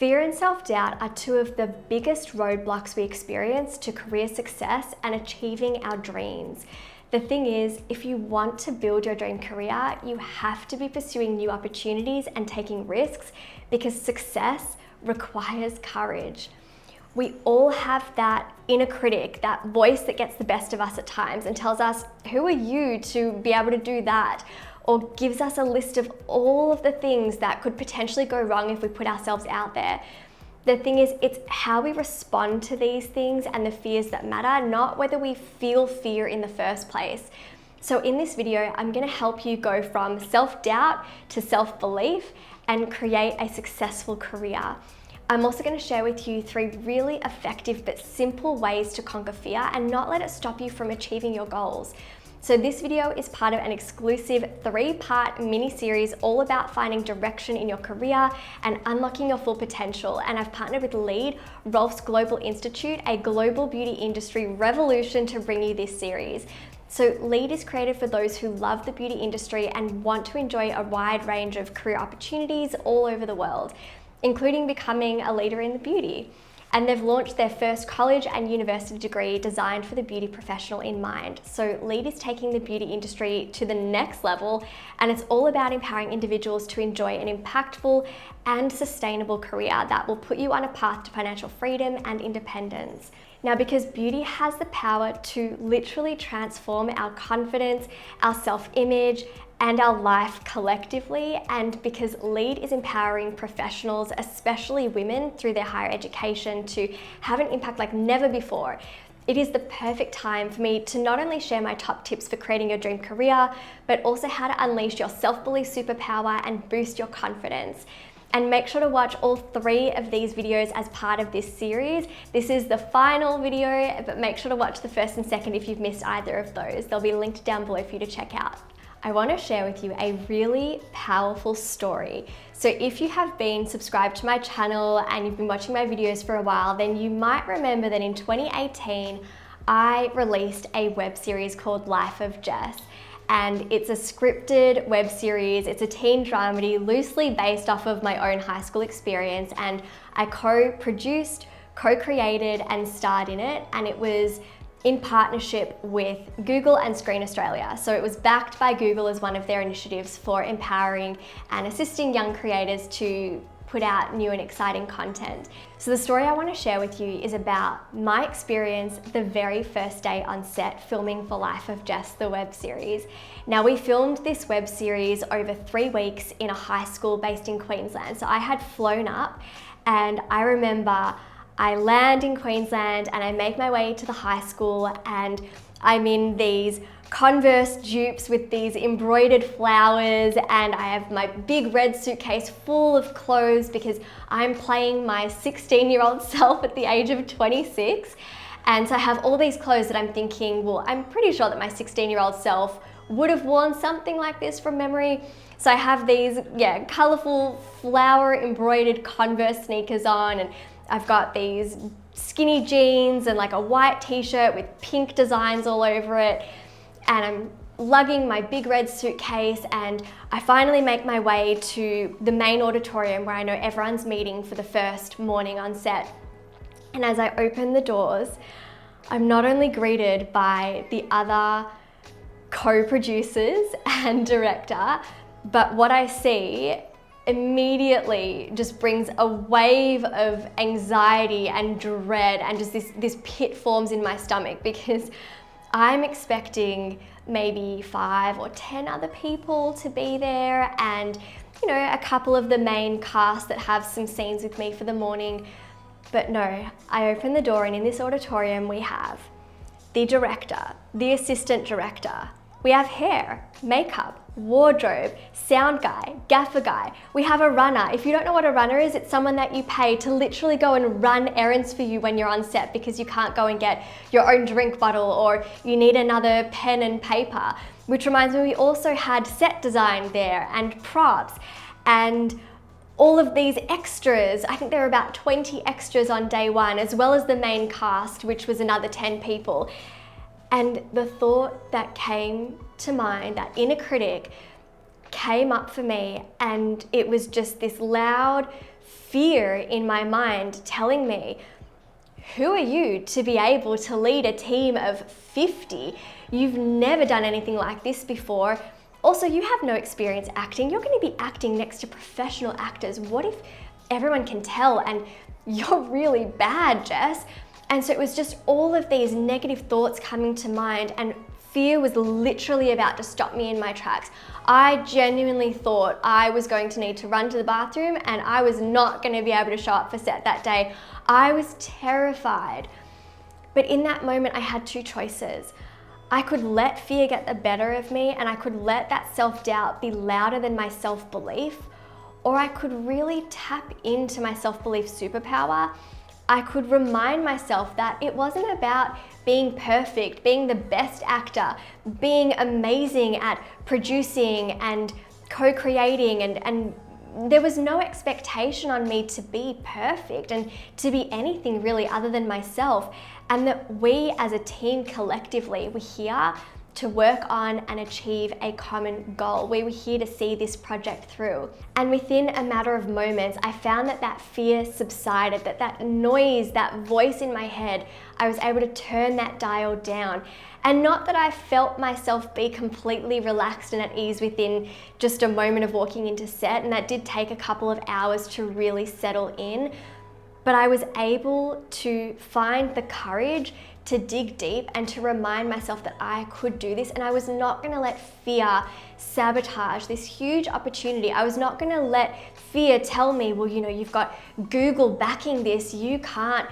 Fear and self-doubt are two of the biggest roadblocks we experience to career success and achieving our dreams. The thing is, if you want to build your dream career, you have to be pursuing new opportunities and taking risks because success requires courage. We all have that inner critic, that voice that gets the best of us at times and tells us, who are you to be able to do that? Or gives us a list of all of the things that could potentially go wrong if we put ourselves out there. The thing is, it's how we respond to these things and the fears that matter, not whether we feel fear in the first place. So in this video, I'm gonna help you go from self-doubt to self-belief and create a successful career. I'm also going to share with you 3 really effective but simple ways to conquer fear and not let it stop you from achieving your goals. So this video is part of an exclusive 3-part mini-series all about finding direction in your career and unlocking your full potential. And I've partnered with LEAD, Rolf's Global Institute, a global beauty industry revolution, to bring you this series. So LEAD is created for those who love the beauty industry and want to enjoy a wide range of career opportunities all over the world, including becoming a leader in the beauty. And they've launched their first college and university degree designed for the beauty professional in mind. So LEAD is taking the beauty industry to the next level, and it's all about empowering individuals to enjoy an impactful and sustainable career that will put you on a path to financial freedom and independence. Now, because beauty has the power to literally transform our confidence, our self-image, and our life collectively, and because LEAD is empowering professionals, especially women, through their higher education to have an impact like never before, it is the perfect time for me to not only share my top tips for creating your dream career, but also how to unleash your self-belief superpower and boost your confidence. And make sure to watch all 3 of these videos as part of this series. This is the final video, but make sure to watch the first and second if you've missed either of those. They'll be linked down below for you to check out. I want to share with you a really powerful story. So if you have been subscribed to my channel and you've been watching my videos for a while, then you might remember that in 2018, I released a web series called Life of Jess. And it's a scripted web series. It's a teen dramedy loosely based off of my own high school experience, and I co-produced, co-created and starred in it, and it was in partnership with Google and Screen Australia. So it was backed by Google as one of their initiatives for empowering and assisting young creators to put out new and exciting content. So the story I want to share with you is about my experience the very first day on set filming for Life of Jess, the web series. Now, we filmed this web series over 3 weeks in a high school based in Queensland. So I had flown up, and I remember I land in Queensland and I make my way to the high school, and I'm in these Converse dupes with these embroidered flowers, and I have my big red suitcase full of clothes because I'm playing my 16-year-old self at the age of 26. And so I have all these clothes that I'm thinking, well, I'm pretty sure that my 16-year-old self would have worn something like this from memory. So I have these, colorful flower embroidered Converse sneakers on, and I've got these skinny jeans and like a white t-shirt with pink designs all over it. And I'm lugging my big red suitcase, and I finally make my way to the main auditorium where I know everyone's meeting for the first morning on set. And as I open the doors, I'm not only greeted by the other co-producers and director, but what I see immediately just brings a wave of anxiety and dread, and just this pit forms in my stomach because I'm expecting maybe 5 or 10 other people to be there, and a couple of the main cast that have some scenes with me for the morning. But no, I open the door, and in this auditorium we have the director, the assistant director, we have hair, makeup, wardrobe, sound guy, gaffer guy. We have a runner. If you don't know what a runner is, it's someone that you pay to literally go and run errands for you when you're on set because you can't go and get your own drink bottle or you need another pen and paper. Which reminds me, we also had set design there and props and all of these extras. I think there were about 20 extras on day 1, as well as the main cast, which was another 10 people. And the thought that came to mind, that inner critic, came up for me, and it was just this loud fear in my mind telling me, who are you to be able to lead a team of 50? You've never done anything like this before. Also, you have no experience acting. You're going to be acting next to professional actors. What if everyone can tell and you're really bad, Jess? And so it was just all of these negative thoughts coming to mind, and fear was literally about to stop me in my tracks. I genuinely thought I was going to need to run to the bathroom and I was not going to be able to show up for set that day. I was terrified. But in that moment, I had two choices. I could let fear get the better of me and I could let that self-doubt be louder than my self-belief, or I could really tap into my self-belief superpower. I could remind myself that it wasn't about being perfect, being the best actor, being amazing at producing and co-creating, and there was no expectation on me to be perfect and to be anything really other than myself. And that we as a team collectively were here to work on and achieve a common goal. We were here to see this project through. And within a matter of moments, I found that that fear subsided, that noise, that voice in my head, I was able to turn that dial down. And not that I felt myself be completely relaxed and at ease within just a moment of walking into set, and that did take a couple of hours to really settle in, but I was able to find the courage to dig deep and to remind myself that I could do this, and I was not going to let fear sabotage this huge opportunity. I was not going to let fear tell me, well, you know, you've got Google backing this, you can't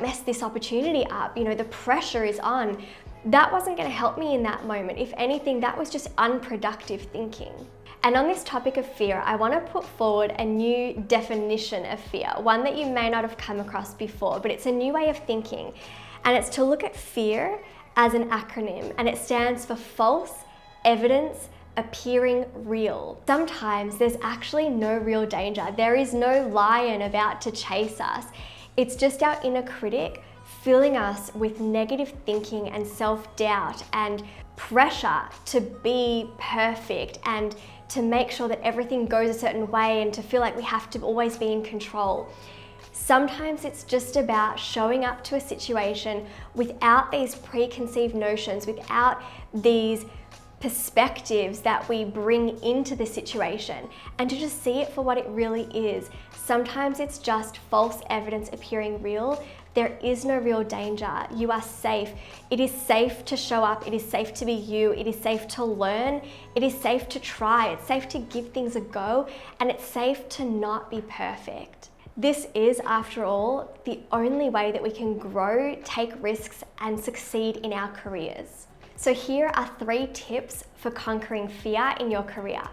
mess this opportunity up, you know, the pressure is on. That wasn't going to help me in that moment. If anything, that was just unproductive thinking. And on this topic of fear, I want to put forward a new definition of fear, one that you may not have come across before, but it's a new way of thinking. And it's to look at fear as an acronym, and it stands for false evidence appearing real. Sometimes there's actually no real danger. There is no lion about to chase us. It's just our inner critic filling us with negative thinking and self-doubt and pressure to be perfect and to make sure that everything goes a certain way and to feel like we have to always be in control. Sometimes it's just about showing up to a situation without these preconceived notions, without these perspectives that we bring into the situation, and to just see it for what it really is. Sometimes it's just false evidence appearing real. There is no real danger. You are safe. It is safe to show up. It is safe to be you. It is safe to learn. It is safe to try. It's safe to give things a go, and it's safe to not be perfect. This is, after all, the only way that we can grow, take risks, and succeed in our careers. So here are 3 tips for conquering fear in your career.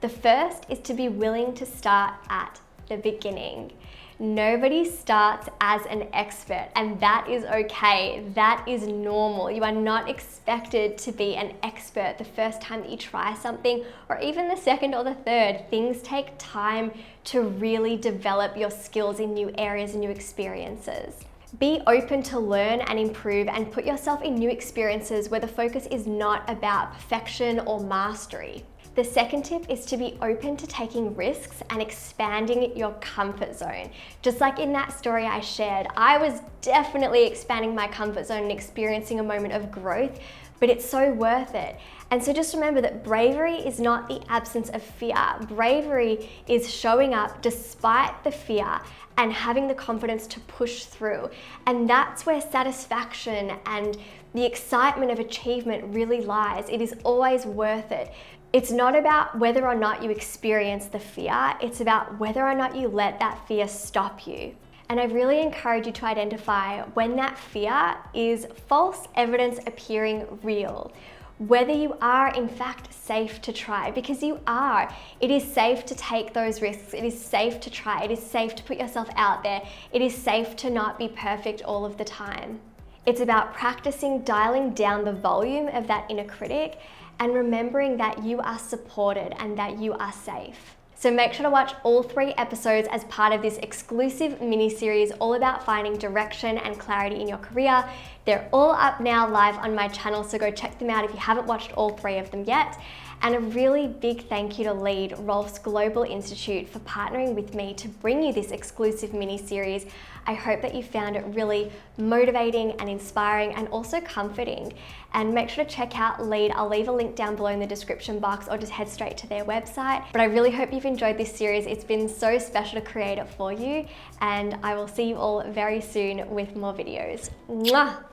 The first is to be willing to start at the beginning. Nobody starts as an expert, and that is okay. That is normal. You are not expected to be an expert the first time that you try something, or even the second or the third. Things take time to really develop your skills in new areas and new experiences. Be open to learn and improve, and put yourself in new experiences where the focus is not about perfection or mastery. The second tip is to be open to taking risks and expanding your comfort zone. Just like in that story I shared, I was definitely expanding my comfort zone and experiencing a moment of growth, but it's so worth it. And so just remember that bravery is not the absence of fear. Bravery is showing up despite the fear and having the confidence to push through. And that's where satisfaction and the excitement of achievement really lies. It is always worth it. It's not about whether or not you experience the fear, it's about whether or not you let that fear stop you. And I really encourage you to identify when that fear is false evidence appearing real. Whether you are in fact safe to try, because you are. It is safe to take those risks. It is safe to try. It is safe to put yourself out there. It is safe to not be perfect all of the time. It's about practicing dialing down the volume of that inner critic and remembering that you are supported and that you are safe. So make sure to watch all 3 episodes as part of this exclusive mini-series all about finding direction and clarity in your career. They're all up now live on my channel, so go check them out if you haven't watched all 3 of them yet. And a really big thank you to LEAD, Rolf's Global Institute, for partnering with me to bring you this exclusive mini-series. I hope that you found it really motivating and inspiring and also comforting. And make sure to check out LEAD. I'll leave a link down below in the description box, or just head straight to their website. But I really hope you've enjoyed this series. It's been so special to create it for you, and I will see you all very soon with more videos. Mwah!